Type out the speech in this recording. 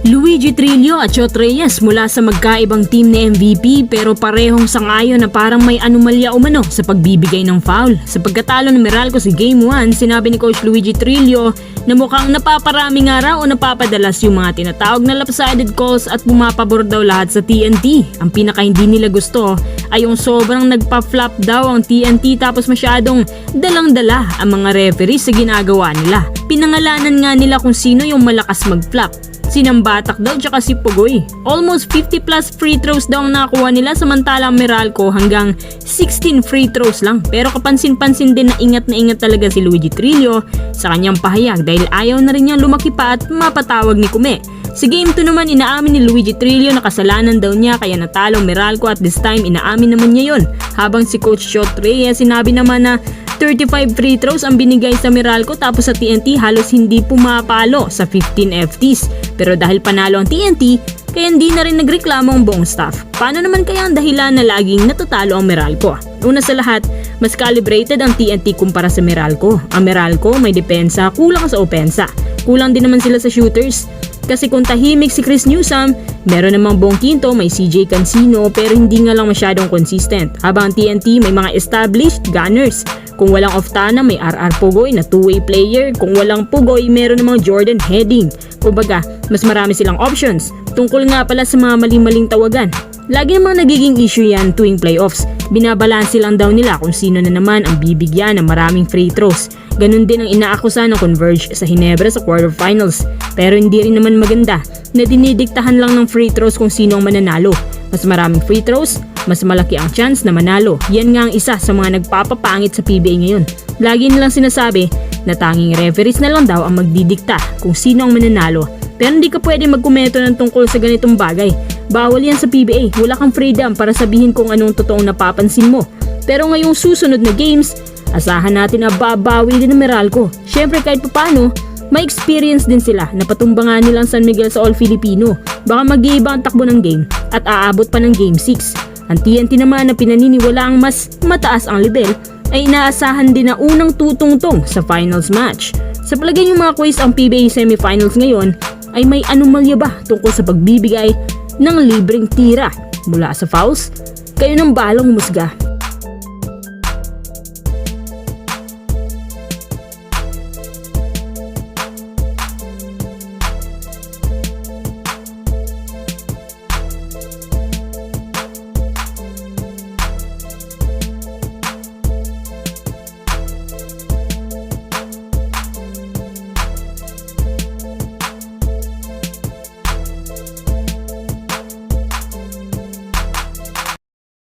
Luigi Trillo at Chot Reyes mula sa magkaibang team ni MVP pero parehong sangayon na parang may anomalya umano sa pagbibigay ng foul. Sa pagkatalo ng Meralco sa Game 1, sinabi ni Coach Luigi Trillo na mukhang napaparami nga raw o napapadalas yung mga tinatawag na lopsided calls at pumapabor daw lahat sa TNT. Ang pinaka hindi nila gusto ay yung sobrang nagpa-flop daw ang TNT tapos masyadong dalang-dala ang mga referees sa ginagawa nila. Pinangalanan nga nila kung sino yung malakas mag-flop. Sinambatak daw tsaka si Pugoy. Almost 50 plus free throws daw ang nakuha nila samantalang Meralco hanggang 16 free throws lang. Pero kapansin-pansin din na ingat talaga si Luigi Trillo sa kanyang pahayag dahil ayaw na rin niyang lumaki pa at mapatawag ni Kume. Sa Game 2 naman inaamin ni Luigi Trillo na kasalanan daw niya kaya natalo Meralco at this time inaamin naman niya yon. Habang si Coach Chot Reyes sinabi naman na 35 free throws ang binigay sa Meralco tapos sa TNT halos hindi pumapalo sa 15 FTs. Pero dahil panalo ang TNT, kaya hindi na rin nagreklamo ang buong staff. Paano naman kaya ang dahilan na laging natatalo ang Meralco? Una sa lahat, mas calibrated ang TNT kumpara sa Meralco. Ang Meralco may depensa, kulang sa opensa. Kulang din naman sila sa shooters. Kasi kung tahimik si Chris Newsome, meron namang buong quinto may CJ Cancino pero hindi nga lang masyadong consistent. Habang TNT may mga established gunners. Kung walang Oftana may RR Pugoy na two-way player. Kung walang Pugoy meron namang Jordan Heading. Kumbaga, mas marami silang options. Tungkol nga pala sa mga maling-maling tawagan. Lagi namang nagiging issue yan tuwing playoffs. Binabalanse lang daw nila kung sino na naman ang bibigyan ng maraming free throws. Ganun din ang inaakusa ng Converge sa Ginebra sa quarterfinals. Pero hindi rin naman maganda na dinidiktahan lang ng free throws kung sino ang mananalo. Mas maraming free throws, mas malaki ang chance na manalo. Yan nga ang isa sa mga nagpapapangit sa PBA ngayon. Lagi nilang sinasabi na tanging referees na lang daw ang magdidikta kung sino ang mananalo. Pero hindi ka pwede magkomento ng tungkol sa ganitong bagay. Bawal yan sa PBA. Wala kang freedom para sabihin kung anong totoong napapansin mo. Pero ngayong susunod na games, asahan natin na babawi din ng Meralco. Syempre kahit papano, may experience din sila na patumbangan nilang San Miguel sa All Filipino. Baka mag-iiba ang takbo ng game at aabot pa ng Game 6. Ang TNT naman na pinaniniwala ang mas mataas ang level ay inaasahan din na unang tutungtong sa finals match. Sa palagay ng mga quiz ang PBA semifinals ngayon ay may anomalya ba tungkol sa pagbibigay ng libreng tira mula sa fouls? Kayo ng balang humusga.